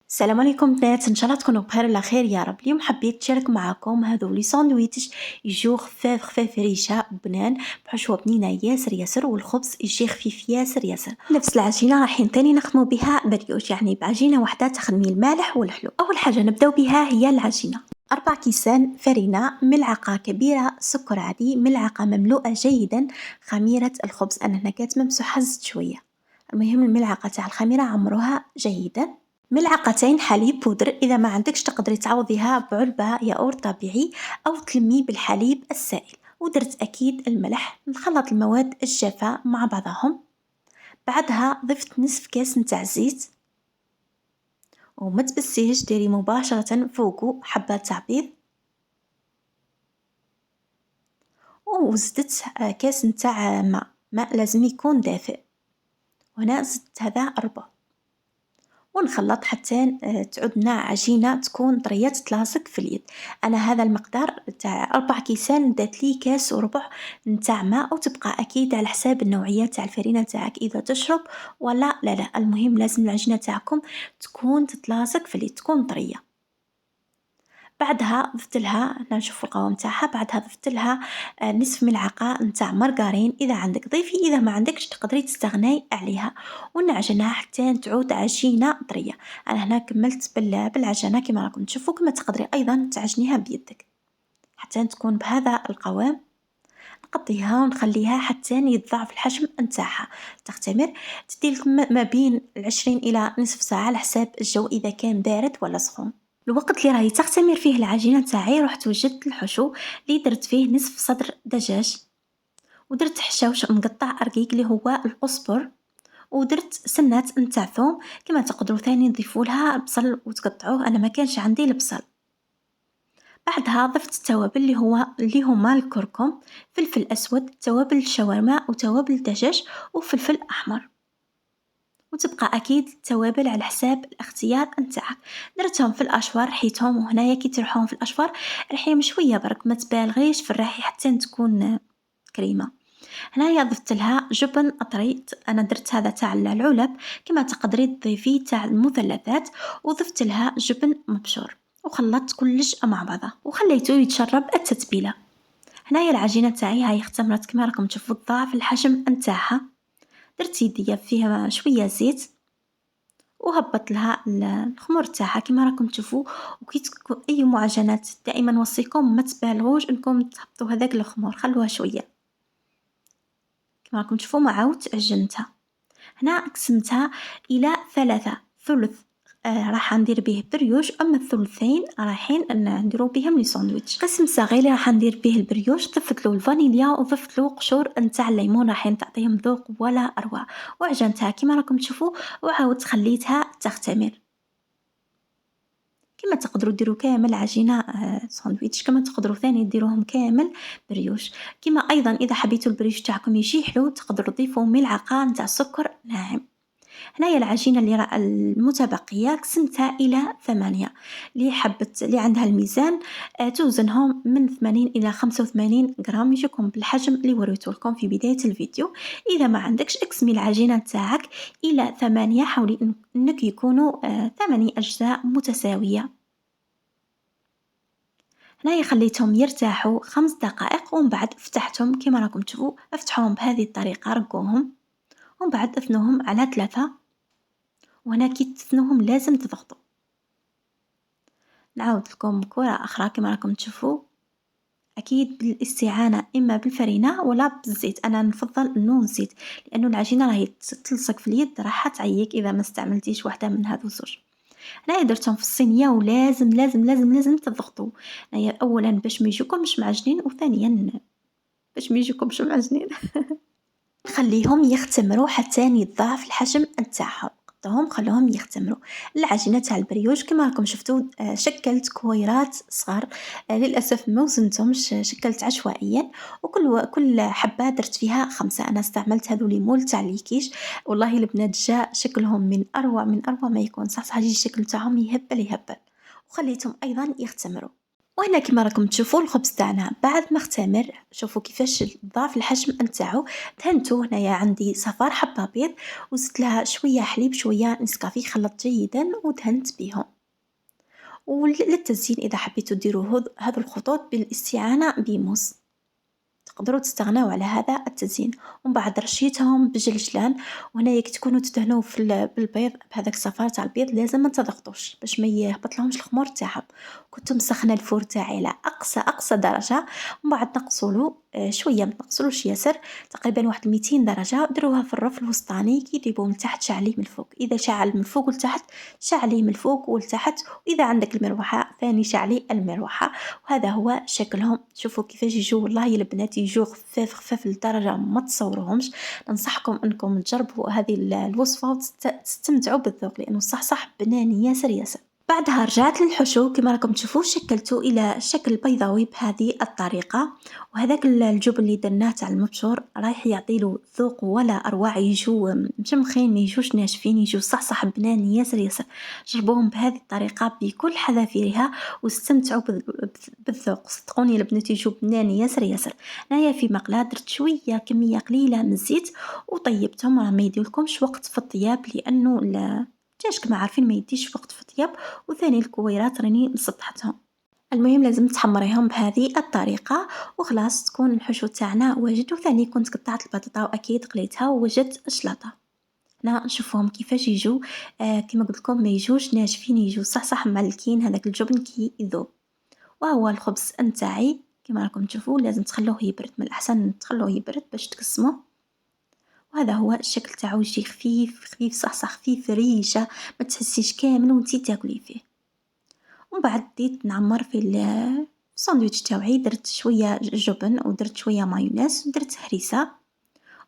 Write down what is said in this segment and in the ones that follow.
السلام عليكم بنات، ان شاء الله تكونوا بخير على خير يا رب. اليوم حبيت نشارك معكم هذو لي ساندويتش يجيو خفاف ريشه بنان بحشوه بنينه ياسر والخبز يجي خفيف ياسر. نفس العجينه رايحين تاني نخدموا بها بريوش، يعني بعجينه واحده تخدمي المالح والحلو. اول حاجه نبداو بها هي العجينه. 4 كيسان فرينة، ملعقة كبيرة سكر عادي، ملعقة مملوءة جيدا خميرة الخبز. أنا هنا كاتمة مسحة زدت شوية. المهم الملعقة تاع الخميرة عمروها جيدا. ملعقتين حليب بودر، إذا ما عندكش تقدري تعوضيها بعلبة ياغورت طبيعي أو تلمي بالحليب السائل. ودرت أكيد الملح. نخلط المواد الجافة مع بعضهم. بعدها ضفت نصف كاس نتاع زيت، وما تبسيش ديري مباشرة فوقو حبة تاع بيض. وزدت كاس نتاع ماء لازم يكون دافئ، وهنا زدت هذا 4. ونخلط حتى تعودنا عجينة تكون طرية تتلاصق في اليد. أنا هذا المقدار تاع 4 كيسان دات لي كاس وربع نتاع ماء، وتبقى أكيد على حساب النوعية تاع الفرينة تاعك إذا تشرب ولا لا. المهم لازم العجينة تاعكم تكون تتلاصق في اليد، تكون طرية. بعدها ضفت لها، هنا نشوفوا القوام تاعها، بعدها ضفت لها نصف ملعقة نتاع مارغرين. إذا عندك ضيفي، إذا ما عندكش تقدري تستغني عليها. ونعجنها حتى تعود عجينة طرية. أنا هنا كملت بالعجنة كما راكم تشوفوا، كما تقدري أيضا تعجنيها بيدك حتى تكون بهذا القوام. نقضيها ونخليها حتى يتضاعف الحجم نتاعها، تختمر. تديلك ما بين 20 إلى نصف ساعة على حساب الجو، إذا كان بارد ولا سخون. الوقت اللي راهي تختمر فيه العجينة تاعي، رحت وجدت الحشو اللي درت فيه نصف صدر دجاج، ودرت حشاوش مقطع رقيق اللي هو القزبر، ودرت سنات نتاع ثوم. كما تقدروا ثاني تضيفوا لها البصل وتقطعوه، انا ما كانش عندي البصل. بعدها ضفت التوابل اللي هما الكركم، فلفل اسود، توابل الشاورما وتوابل الدجاج وفلفل احمر. وتبقى اكيد التوابل على حساب الاختيار نتاعك. درتهم في الاشفار، رحيتهم، وهنايا كي ترحوهم في الاشفار رحيهم شويه برك، ما تبالغيش في الرحي حتى تكون كريمه. هنايا ضفت لها جبن طري، انا درت هذا تاع العلب، كما تقدري تضيفي تاع المثلثات. وضفت لها جبن مبشور، وخلطت كلش مع بعضه وخليته يتشرب التتبيله. هنايا العجينه تاعي هاي اختمرت كما راكم تشوفوا ضعف الحجم نتاعها. درت يديا فيها شويه زيت، وهبط لها الخمر تاعها كما راكم تشوفوا. وكي اي معجنات دائما نوصيكم ما تبالغوش انكم تهبطوا هذاك الخمر، خلوها شويه كما راكم تشوفوا. ما عاودت عجنتها. هنا قسمتها الى 3 ثلث راح ندير به بريوش، اما الثلثين رايحين نديرو بهم لي ساندويتش. قسم صغير راح ندير به البريوش، ضفت له الفانيليا وضفت له قشور نتاع الليمون، رايحين تعطيهم ذوق ولا اروع. وعجنتها كما راكم تشوفوا، وعاودت خليتها تختمر. كما تقدروا ديروا كامل عجينه ساندويتش، كما تقدروا ثاني ديروهم كامل بريوش. كما ايضا اذا حبيتوا البريوش تاعكم يجي حلو، تقدروا تضيفوا ملعقه نتاع سكر ناعم. هنايا العجينه اللي المتبقيه قسمتها الى 8. اللي عندها الميزان توزنهم من 80 الى 85 غرام، يجيكم بالحجم اللي وريته لكم في بدايه الفيديو. اذا ما عندكش اقسمي العجينه تاعك الى 8، حاولي انك يكونوا 8 اجزاء متساويه. هنايا خليتهم يرتاحوا 5 دقائق، ومن بعد فتحتهم كما راكم تشوفوا. افتحوهم بهذه الطريقه، رقوهم ومن بعد اثنوهم على 3. وهنا كي تثنوهم لازم تضغطوا. نعاود لكم كرة أخرى كما راكم تشوفوا، أكيد بالاستعانة إما بالفرينة ولا بالزيت. أنا نفضل أنه الزيت، لأنه العجينة راهي تلصق في اليد، راح تعيك إذا ما استعملتيش واحدة من هذو الزوج. هنايا درتهم في الصينية، ولازم لازم لازم لازم تضغطوا. هنايا أولا باش ما يجوكمش معجنين، وثانيا باش ما يجوكمش معجنين. خليهم يختمروا حتى يتضاعف الحجم نتاعهم. قطعوهم خلوهم يختمروا. العجينه تاع البريوش كما راكم شفتوا شكلت كويرات صغار. للاسف ما وزنتهمش، شكلت عشوائيا، وكل حبه درت فيها 5. انا استعملت هذو لي مول تاع الكيش. والله البنات جاء شكلهم من اروع ما يكون. صح يجي الشكل تاعهم يهبل. وخليتهم ايضا يختمروا. وهنا كما راكم تشوفوا الخبز تاعنا بعد ما اختمر، شوفوا كيفاش ضاف الحجم نتاعو. دهنتو، هنايا عندي صفار حبة بيض وزدت لها شوية حليب شوية نسكافيه، خلطت جيدا ودهنت بهم. وللتزيين إذا حبيتوا ديروا هذو الخطوط بالاستعانة بموس، تقدروا تستغناو على هذا التزيين. ومن بعد رشيتهم بجلجلان. وهنايا كي تكونوا تدهنوا بالبيض بهذاك الصفار تاع البيض لازم ما تضغطوش باش ما يهبط لهمش الخمور تاعهم. كنت مسخنه الفور تاعي على اقصى درجه. ومن بعد نقصولو شويه، ما تنقصولوش ياسر، تقريبا واحد 200 درجه. دروها في الرف الوسطاني، كي يجيبوا من تحت شعليه من الفوق، اذا شعل من الفوق والتحت شعليه من الفوق والتحت، واذا عندك المروحه ثاني شعلي المروحه. وهذا هو شكلهم. شوفوا كيفاش يجوا، والله يا البنات يجوا خفاف لدرجه ما تصوروهمش. ننصحكم انكم تجربوا هذه الوصفه وتستمتعوا بالذوق، لانه صح بنان ياسر. بعدها رجعت للحشو، كما راكم تشوفوا شكلته الى شكل بيضاوي بهذه الطريقه. وهذاك الجبن اللي درناه تاع المبشور رايح يعطيله ذوق ولا اروع، يجوا مشمخين، ما يجوش ناشفين، يجوا صح بنان ياسر. جربوهم بهذه الطريقه بكل حذافيرها واستمتعوا بالذوق. صدقوني البنات يجوا بنان ياسر. هنايا في مقلاة درت شويه كميه قليله من الزيت وطيبتهم. راه ما يديولكمش وقت في الطياب، لانه الدجاج كما عارفين ما يديش وقت في الطياب. وثاني الكويرات راني مسطحتهم. المهم لازم تحمريهم بهذه الطريقه وخلاص تكون الحشو تاعنا واجد. وثاني كنت قطعت البطاطا واكيد قليتها ووجدت الشلاطه. هنا نشوفهم كيفاش يجوا. كما قلت لكم ما يجوش ناشفين، يجوا صح مالكين، هذاك الجبن كي يذوب. وهو الخبز نتاعي كما راكم تشوفوا، لازم تخلوه يبرد، من الاحسن تخلوه يبرد باش تقسموه. وهذا هو الشكل تاعو، يجي خفيف صح خفيف ريشه، ما تحسيش كامل وانتي تاكلي فيه. ومن بعد بديت نعمر في الساندويتش تاوعي. درت شويه جبن ودرت شويه مايونيز ودرت هريسه.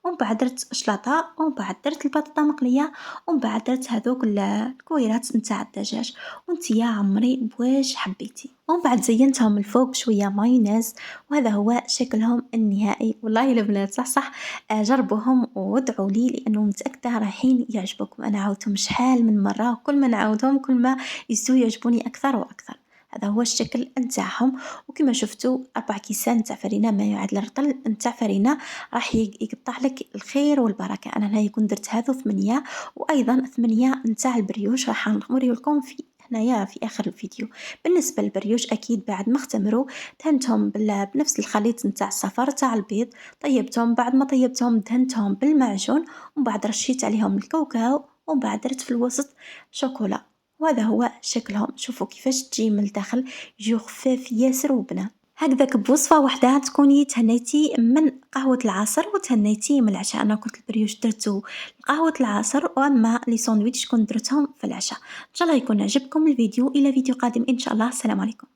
ومن بعد درت شلاطه. ومن بعد درت البطاطا مقليه. ومن بعد درت هذوك الكويرات نتاع الدجاج. وانت يا عمري بواش حبيتي. ومن بعد زينتهم الفوق بشويه مايونيز. وهذا هو شكلهم النهائي. والله البنات صح جربوهم وادعوا لي، لانه متاكده رايحين يعجبكم. انا عاودتهم شحال من مره، وكل ما نعاودهم كل ما يزيدوا يعجبوني اكثر واكثر. هذا هو الشكل نتاعهم. وكما شفتوا 4 كيسان نتاع فرينه ما يعادل رطل نتاع فرينه راح يقطع لك الخير والبركه. انا هنايا كنت درت هذو 8 وايضا 8 نتاع البريوش، راح نوري لكم في هنايا في اخر الفيديو. بالنسبه للبريوش اكيد بعد ما اختمروا دهنتهم بنفس الخليط نتاع الصفار تاع البيض. طيبتهم، بعد ما طيبتهم دهنتهم بالمعجون. ومن بعد رشيت عليهم الكاوكاو. ومن بعد درت في الوسط شوكولا. وهذا هو شكلهم. شوفوا كيفاش تجي من الداخل، يجيو خفاف ياسر وبنان. هكذاك بوصفة واحدة تكوني تهنيتي من قهوة العصر وتهنيتي من العشاء. أنا كنت البريوش درتو قهوة العصر، وأما لي ساندويتش كنت درتهم في العشاء. إن شاء الله يكون عجبكم الفيديو. إلى فيديو قادم إن شاء الله. السلام عليكم.